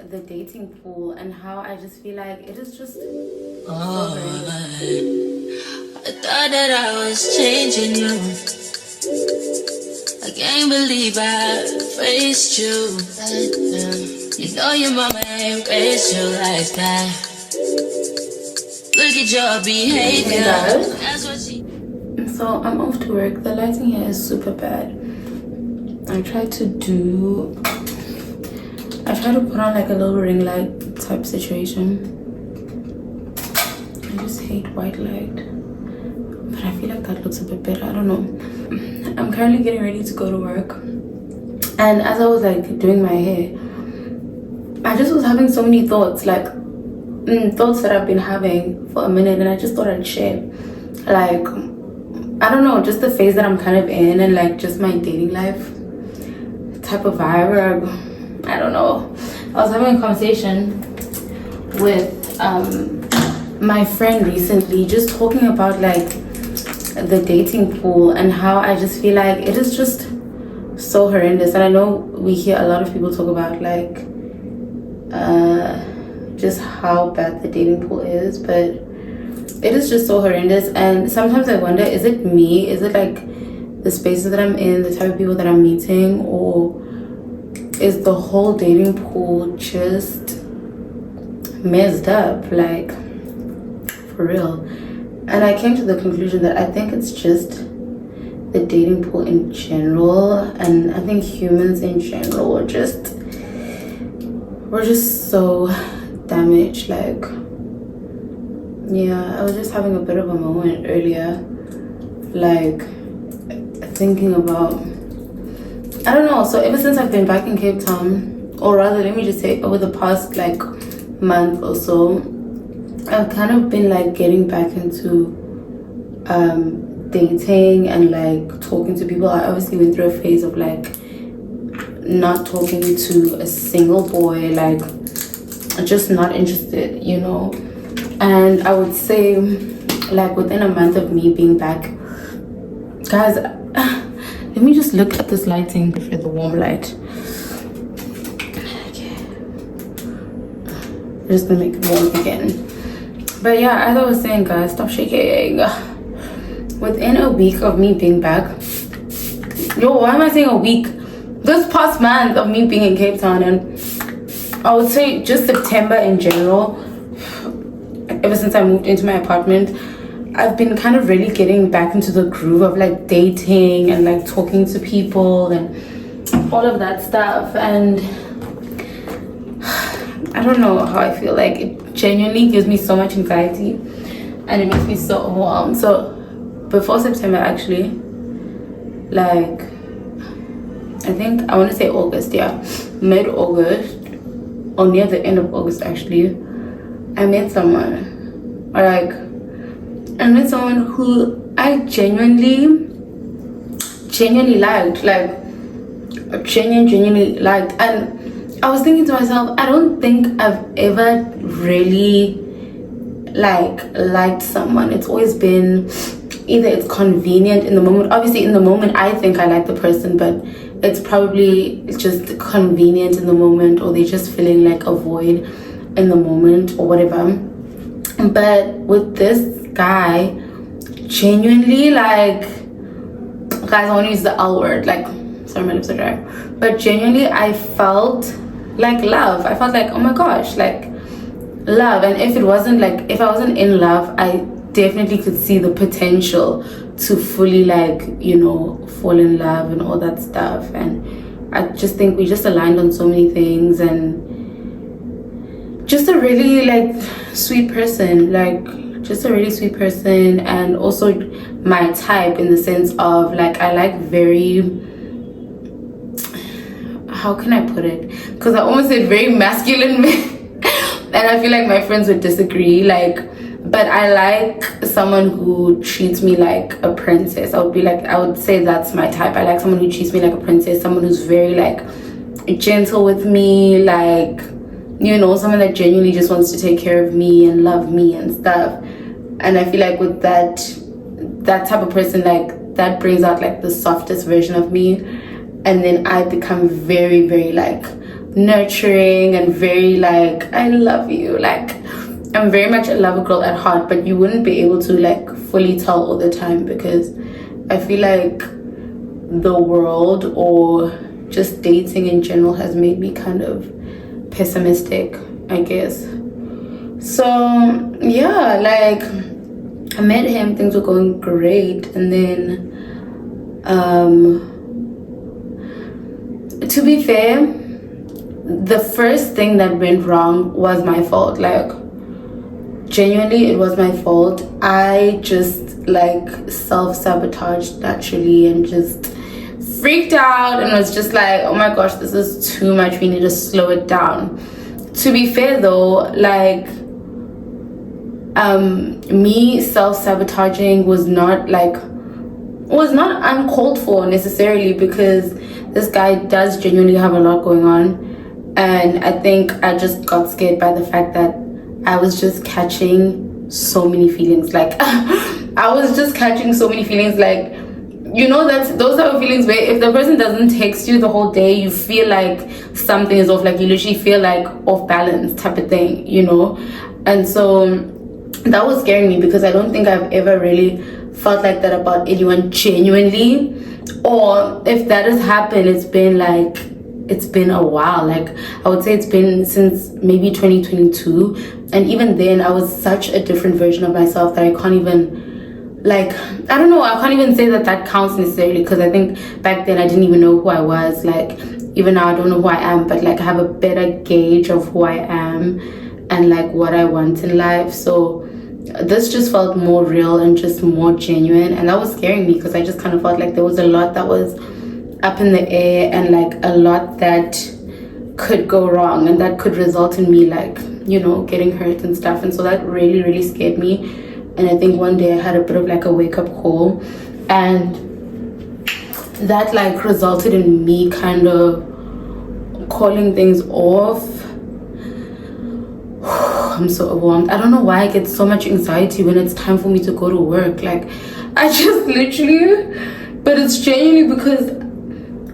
the dating pool and how I just feel like it is just Oh, I thought that I was changing you. I can't believe I faced you. You know your mama ain't raised you like that. Look at your behavior. That's what she. So I'm off to work. The lighting here is super bad. I try to put on like a little ring light type situation. I just hate white light, but I feel like that looks a bit better. I don't know. I'm currently getting ready to go to work, and as I was like doing my hair, I just was having so many thoughts, like thoughts that I've been having for a minute, and I just thought I'd share. Like, I don't know, just the phase that I'm kind of in, and like just my dating life type of vibe. Or, I don't know. I was having a conversation with my friend recently, just talking about like the dating pool and how I just feel like it is just so horrendous. And I know we hear a lot of people talk about like just how bad the dating pool is, but it is just so horrendous. And sometimes I wonder, is it me? Is it like the spaces that I'm in, the type of people that I'm meeting, or is the whole dating pool just messed up, like for real? And I came to the conclusion that I think it's just the dating pool in general, and I think humans in general we're just so damaged. Like, yeah, I was just having a bit of a moment earlier, like thinking about, I don't know. So ever since I've been back in Cape Town, or rather let me just say over the past like month or so, I've kind of been like getting back into dating and like talking to people. I obviously went through a phase of like not talking to a single boy, like just not interested, you know. And I would say like within a month of me being back, guys, let me just look at this lighting for the warm light. Okay, I'm just gonna make it warm again. But yeah, as I was saying, guys, stop shaking. Within a week of me being back, why am I saying a week? This past month of me being in Cape Town, and I would say just September in general, ever since I moved into my apartment, I've been kind of really getting back into the groove of like dating and like talking to people and all of that stuff. And I don't know how I feel. Like, it genuinely gives me so much anxiety and it makes me so overwhelmed. So before September, actually, like I think I want to say August, yeah, mid-August or near the end of August actually, I met someone, or like I met someone who I genuinely liked, like genuinely liked. And I was thinking to myself, I don't think I've ever really like liked someone. It's always been either it's convenient in the moment. Obviously in the moment I think I like the person, but it's probably just convenient in the moment, or they're just feeling like a void in the moment or whatever. But with this guy, genuinely, like, guys, I want to use the L word, like, sorry, my lips are dry, but genuinely I felt like love. I felt like, oh my gosh, like love. And if I wasn't in love, I definitely could see the potential to fully, like, you know, fall in love and all that stuff. And I just think we just aligned on so many things, and just a really like sweet person, like just a really sweet person, and also my type in the sense of like I like very, how can I put it, because I almost said very masculine men and I feel like my friends would disagree, like, but I like someone who treats me like a princess. I would say that's my type. I like someone who treats me like a princess, someone who's very like gentle with me, like, you know, someone that genuinely just wants to take care of me and love me and stuff. And I feel like with that type of person, like, that brings out like the softest version of me, and then I become very, very like nurturing and very like, I love you. Like, I'm very much a lover girl at heart, but you wouldn't be able to like fully tell all the time, because I feel like the world or just dating in general has made me kind of pessimistic, I guess. So yeah, like I met him, things were going great, and then to be fair, the first thing that went wrong was my fault. Like, genuinely, it was my fault. I just like self-sabotaged naturally and just freaked out and was just like, oh my gosh, this is too much, we need to slow it down. To be fair though, like me self-sabotaging was not uncalled for necessarily, because this guy does genuinely have a lot going on, and I think I just got scared by the fact that I was just catching so many feelings. Like I was just catching so many feelings, like, you know, that those type of feelings where if the person doesn't text you the whole day, you feel like something is off, like you literally feel like off balance type of thing, you know. And so that was scaring me, because I don't think I've ever really felt like that about anyone genuinely, or if that has happened, it's been a while. Like I would say it's been since maybe 2022, and even then I was such a different version of myself that I can't even, like, I don't know, I can't even say that counts necessarily, because I think back then I didn't even know who I was. Like even now I don't know who I am, but like I have a better gauge of who I am and like what I want in life. So this just felt more real and just more genuine, and that was scaring me, because I just kind of felt like there was a lot that was up in the air, and like a lot that could go wrong and that could result in me, like, you know, getting hurt and stuff. And so that really, really scared me. And I think one day I had a bit of like a wake-up call, and that like resulted in me kind of calling things off. I'm so overwhelmed. I don't know why I get so much anxiety when it's time for me to go to work. Like I just literally, but it's genuinely because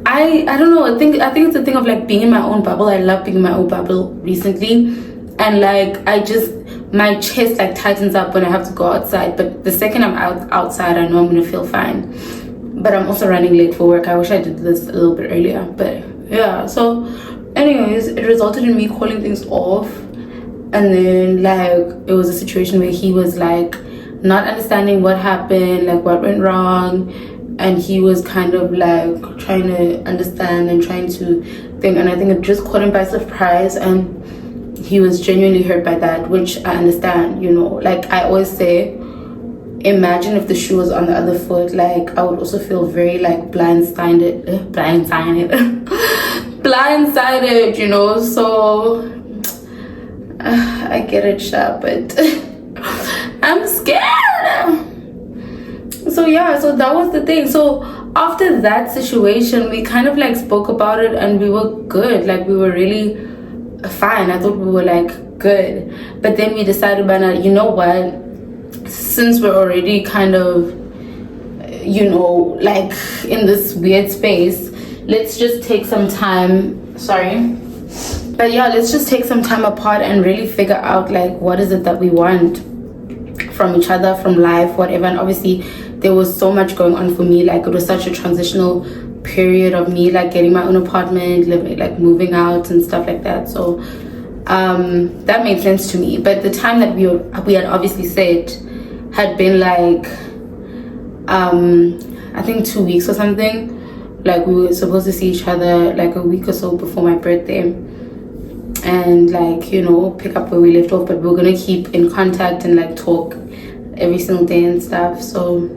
I don't know, I think it's a thing of like being in my own bubble. I love being in my own bubble recently, and like my chest like tightens up when I have to go outside, but the second I'm outside I know I'm gonna feel fine. But I'm also running late for work. I wish I did this a little bit earlier, but yeah. So anyways, it resulted in me calling things off. And then like it was a situation where he was like not understanding what happened, like what went wrong, and he was kind of like trying to understand and trying to think, and I think it just caught him by surprise, and he was genuinely hurt by that, which I understand, you know. Like I always say, imagine if the shoe was on the other foot. Like I would also feel very like blindsided, you know. So I get it, Sha, but I'm scared. So yeah, so that was the thing. So after that situation, we kind of like spoke about it, and we were good. Like we were really fine. I thought we were like good. But then we decided, you know what, since we're already kind of, you know, like in this weird space, let's just take some time. But yeah, let's just take some time apart and really figure out like what is it that we want from each other, from life, whatever. And obviously there was so much going on for me. Like it was such a transitional period of me like getting my own apartment, living, like moving out and stuff like that. So that made sense to me. But the time that we had obviously said had been like I think 2 weeks or something. Like we were supposed to see each other like a week or so before my birthday, and like, you know, pick up where we left off, but we're gonna keep in contact and like talk every single day and stuff. So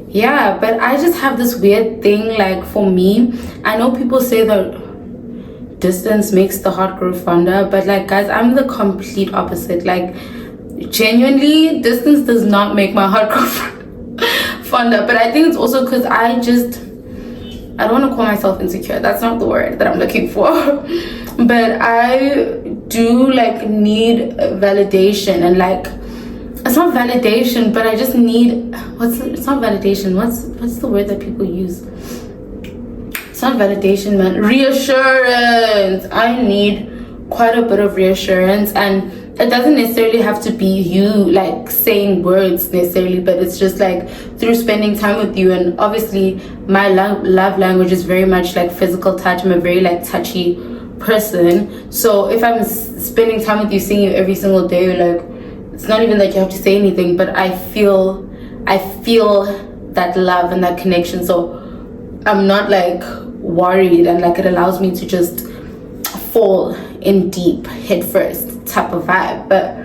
yeah, but I just have this weird thing, like for me, I know people say that distance makes the heart grow fonder, but like guys, I'm the complete opposite. Like genuinely, distance does not make my heart grow fonder. But I think it's also because I don't want to call myself insecure, that's not the word that I'm looking for. But I do like need validation, and like it's not validation, but I just need, it's not validation, what's the word that people use? It's not validation, man, reassurance. I need quite a bit of reassurance, and it doesn't necessarily have to be you like saying words necessarily, but it's just like through spending time with you. And obviously my love language is very much like physical touch. I'm a very like touchy person, so if I'm spending time with you, seeing you every single day, like it's not even like you have to say anything, but I feel that love and that connection, so I'm not like worried, and like it allows me to just fall in deep head first type of vibe. But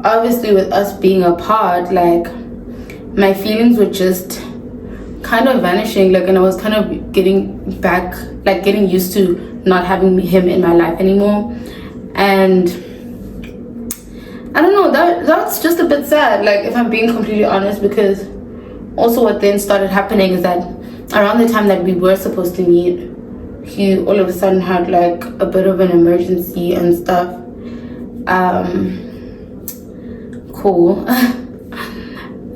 obviously with us being apart, like my feelings were just kind of vanishing, like, and I was kind of getting used to not having him in my life anymore. And I don't know, that's just a bit sad, like if I'm being completely honest, because also what then started happening is that around the time that we were supposed to meet, he all of a sudden had like a bit of an emergency and stuff. Cool.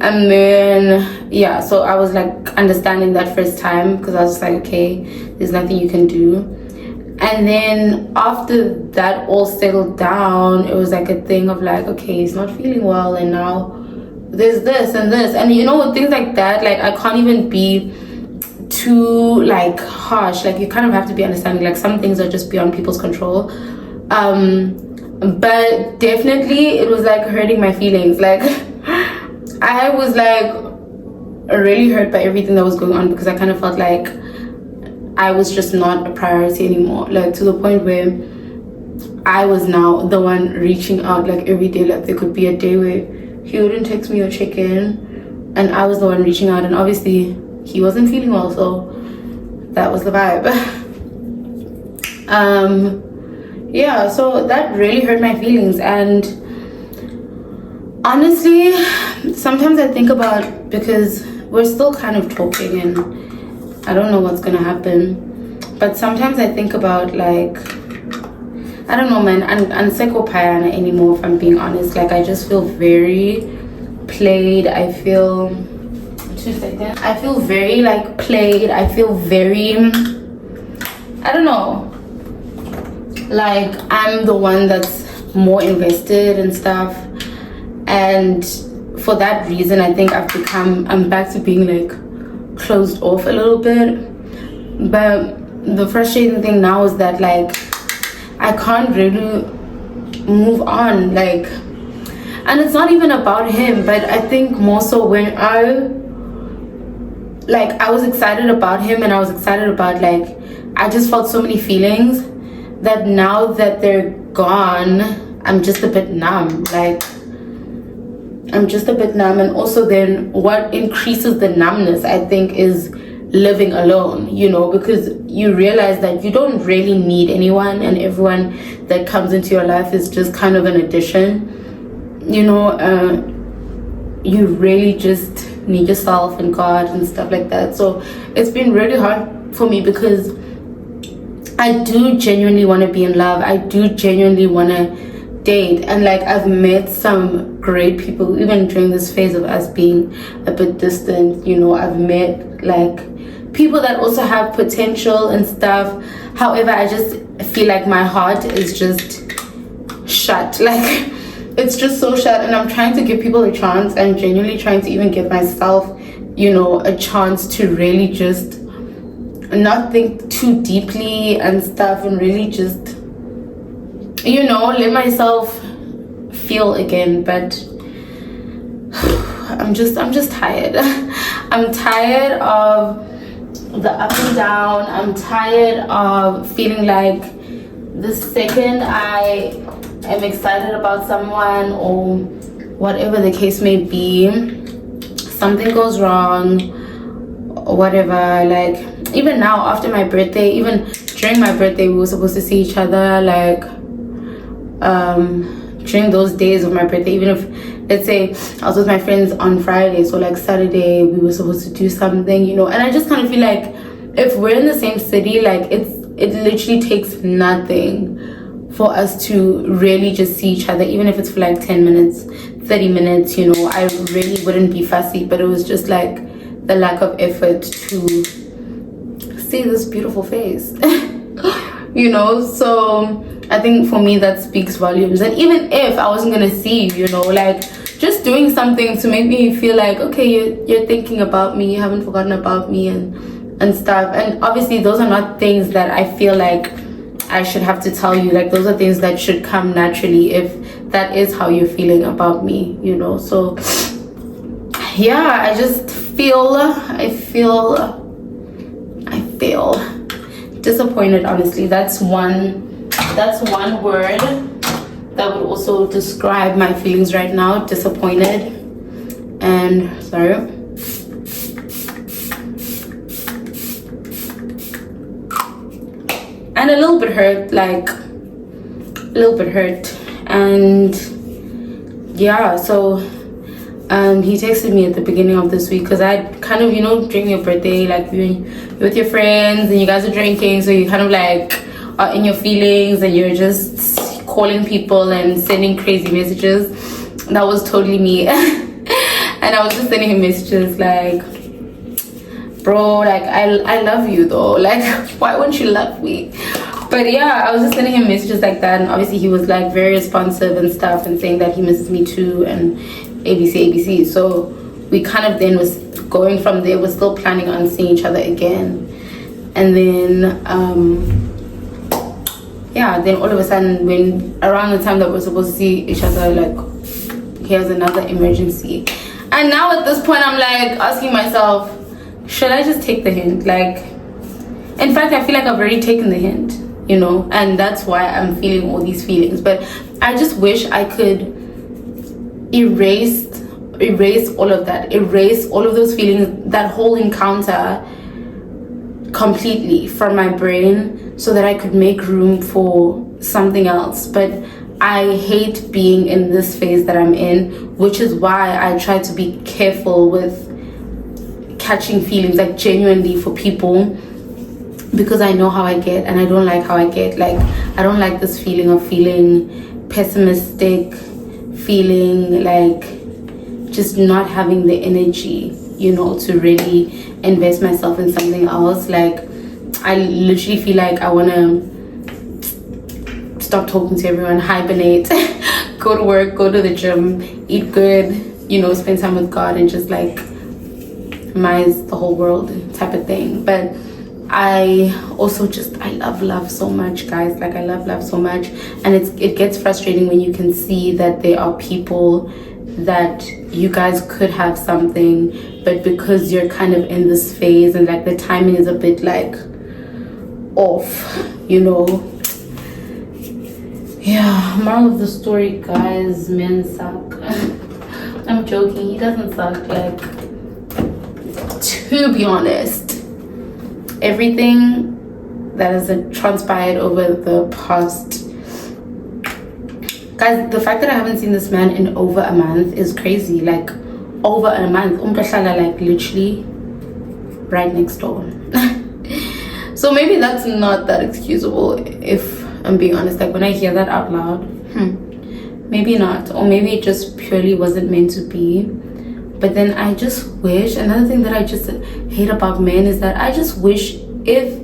And then yeah, so I was like understanding that first time, because I was just like, okay, there's nothing you can do. And then after that all settled down, it was like a thing of like, okay, he's not feeling well, and now there's this and this, and you know, with things like that, like I can't even be too like harsh, like you kind of have to be understanding, like some things are just beyond people's control. But definitely it was like hurting my feelings, like I was like really hurt by everything that was going on, because I kind of felt like I was just not a priority anymore, like to the point where I was now the one reaching out like every day. Like there could be a day where he wouldn't text me or check in, and I was the one reaching out, and obviously he wasn't feeling well, so that was the vibe. Yeah, so that really hurt my feelings. And honestly, sometimes I think about, because we're still kind of talking and I don't know what's gonna happen, but sometimes I think about like, I don't know, man, I'm psychopayana anymore, if I'm being honest. Like I just feel very played. I feel very like played. I feel very, I don't know, like I'm the one that's more invested and stuff, and for that reason I think I'm back to being like closed off a little bit. But the frustrating thing now is that like I can't really move on, like, and it's not even about him, but I think more so when I was excited about him, and I was excited about, like, I just felt so many feelings that now that they're gone, I'm just a bit numb. Like I'm just a bit numb. And also then what increases the numbness, I think, is living alone, you know, because you realize that you don't really need anyone, and everyone that comes into your life is just kind of an addition, you know. You really just need yourself and God and stuff like that. So it's been really hard for me, because I do genuinely want to be in love. I do genuinely want to date, and like I've met some great people even during this phase of us being a bit distant, you know. I've met like people that also have potential and stuff. However, I just feel like my heart is just shut, like it's just so shut, and I'm trying to give people a chance. I'm genuinely trying to even give myself, you know, a chance to really just not think too deeply and stuff, and really just, you know, let myself feel again. But I'm just tired. I'm tired of the up and down. I'm tired of feeling like the second I am excited about someone, or whatever the case may be, something goes wrong or whatever. Like even now after my birthday, even during my birthday, we were supposed to see each other, like during those days of my birthday. Even if, let's say, I was with my friends on Friday, so like Saturday we were supposed to do something, you know. And I just kind of feel like if we're in the same city, like it literally takes nothing for us to really just see each other, even if it's for like 10 minutes, 30 minutes, you know. I really wouldn't be fussy, but it was just like the lack of effort to see see this beautiful face. You know, so I think for me that speaks volumes. And even if I wasn't gonna see you, you know, like just doing something to make me feel like, okay, you're thinking about me, you haven't forgotten about me, and stuff. And obviously those are not things that I feel like I should have to tell you. Like, those are things that should come naturally if that is how you're feeling about me, you know. So yeah, I just feel disappointed, honestly. That's one word that would also describe my feelings right now. Disappointed and sorry. And a little bit hurt, like a little bit hurt. And yeah, so he texted me at the beginning of this week because I kind of, you know, during your birthday, like you're with your friends and you guys are drinking, so you kind of like are in your feelings and you're just calling people and sending crazy messages. That was totally me. And I was just sending him messages like, bro, like I love you though, like why wouldn't you love me? But yeah, I was just sending him messages like that, and obviously he was like very responsive and stuff and saying that he misses me too and ABC. So we kind of then was going from there. We're still planning on seeing each other again. And then yeah, then all of a sudden, when around the time that we're supposed to see each other, like here's another emergency. And now at this point I'm like asking myself, should I just take the hint? Like, in fact, I feel like I've already taken the hint, you know, and that's why I'm feeling all these feelings. But I just wish I could erase all of that, erase all of those feelings, that whole encounter completely from my brain, so that I could make room for something else. But I hate being in this phase that I'm in, which is why I try to be careful with catching feelings, like genuinely, for people, because I know how I get and I don't like how I get. Like, I don't like this feeling of feeling pessimistic, feeling like just not having the energy, you know, to really invest myself in something else. Like, I literally feel like I want to stop talking to everyone, hibernate, go to work, go to the gym, eat good, you know, spend time with God, and just like minimize the whole world type of thing. But I also just, I love love so much, guys. Like, I love love so much, and it gets frustrating when you can see that there are people that you guys could have something, but because you're kind of in this phase and like the timing is a bit like off, you know. Yeah, moral of the story, guys, men suck. I'm joking, he doesn't suck. Like, to be honest, everything that has transpired over the past, guys, the fact that I haven't seen this man in over a month is crazy. Like, over a month, like literally right next door. So maybe that's not that excusable, if I'm being honest. Like, when I hear that out loud, maybe not, or maybe it just purely wasn't meant to be. But then I just wish, another thing that I just hate about men is that I just wish, if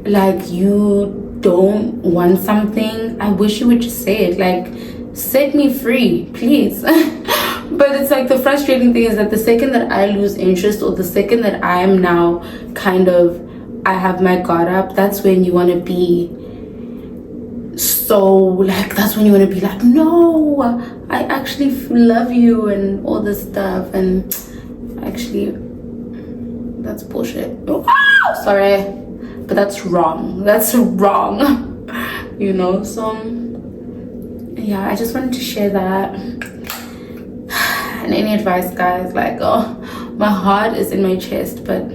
like you don't want something, I wish you would just say it. Like, set me free, please. But it's like, the frustrating thing is that the second that I lose interest, or the second that I am now kind of, I have my guard up, that's when you want to be so, like, that's when you want to be like, no, I actually love you and all this stuff. And actually, that's bullshit. Oh, sorry, but that's wrong. That's wrong. You know. So yeah, I just wanted to share that. And any advice, guys? Like, oh, my heart is in my chest, but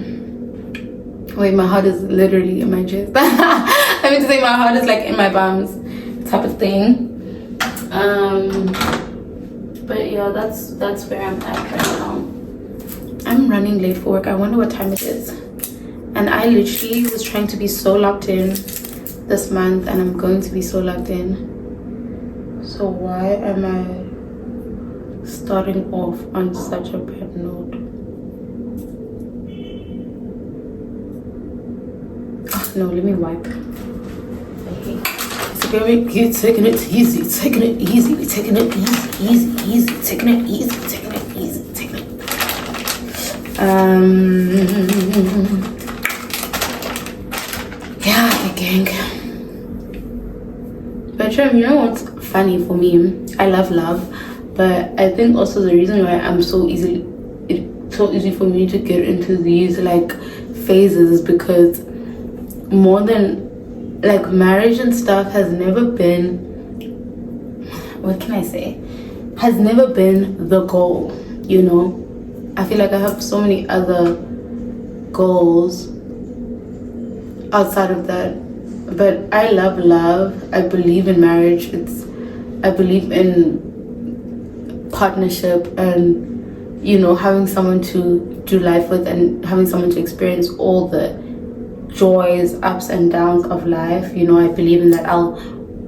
wait, my heart is literally in my chest. I mean to say, my heart is like in my bums, type of thing. But yeah, that's where I'm at right now. I'm running late for work. I wonder what time it is. And I literally was trying to be so locked in this month, and I'm going to be so locked in. So why am I starting off on such a bad note? No, let me wipe. You're taking it easy, taking it easy, we're taking it easy, taking it easy, taking it easy, taking it. Yeah, the gang. But you know what's funny for me? I love love, but I think also the reason why it's so easy for me to get into these like phases is because more than like marriage and stuff has never been, what can I say, has never been the goal, you know. I feel like I have so many other goals outside of that, but I love love. I believe in marriage. I believe in partnership and, you know, having someone to do life with and having someone to experience all the joys, ups and downs of life. You know, I believe in that. I'll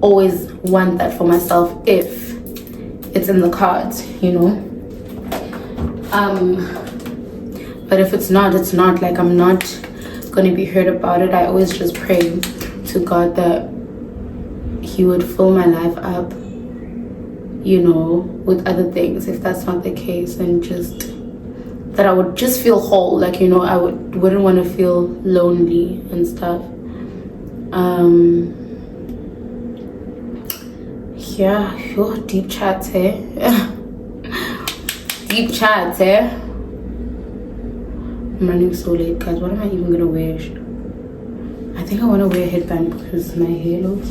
always want that for myself if it's in the cards, you know. But if it's not, it's not. Like, I'm not gonna be hurt about it. I always just pray to God that he would fill my life up, you know, with other things if that's not the case, and just that I would just feel whole, like, you know, I wouldn't want to feel lonely and stuff. Yeah, deep chat here. Deep chat here. I'm running so late, guys. What am I even gonna wear? I think I want to wear a headband because my hair looks,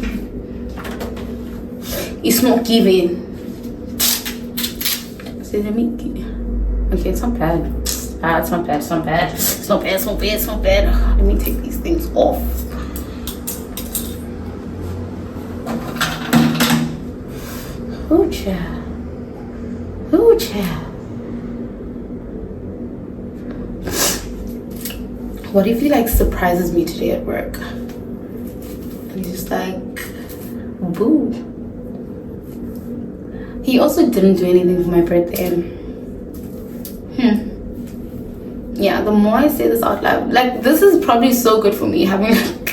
it's not giving. So let me, okay, it's not bad. It's not bad, it's not bad. It's not bad, it's not bad, it's not bad. Let me take these things off. Oh, child. Oh, child. What if he like surprises me today at work? And he's just like, boo. He also didn't do anything for my birthday. Yeah, the more I say this out loud, like, this is probably so good for me, having like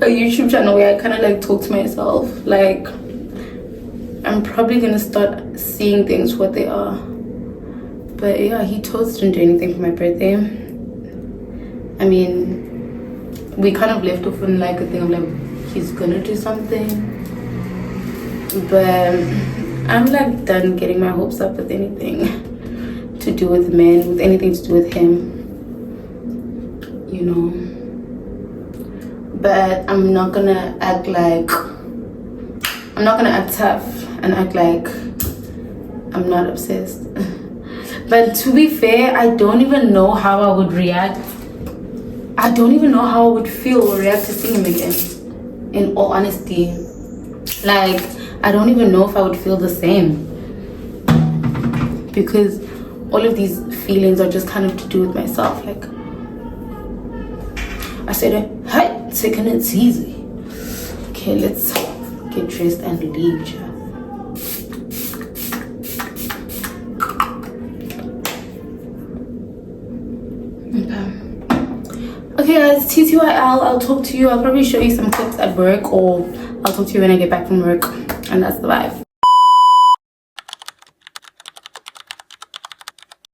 a YouTube channel where I kind of like talk to myself. Like, I'm probably gonna start seeing things what they are. But yeah, he totally didn't do anything for my birthday. I mean, we kind of left off on like a thing of like he's gonna do something, but I'm like done getting my hopes up with anything to do with men, with anything to do with him, you know. But I'm not gonna act tough and act like I'm not obsessed. But to be fair, I don't even know how I would react. I don't even know how I would feel or react to seeing him again, in all honesty. Like, I don't even know if I would feel the same, because all of these feelings are just kind of to do with myself. Like, I said, hey, taking it easy. Okay, let's get dressed and leave, child. Okay guys, TTYL, I'll talk to you. I'll probably show you some clips at work, or I'll talk to you when I get back from work, and that's the vibe.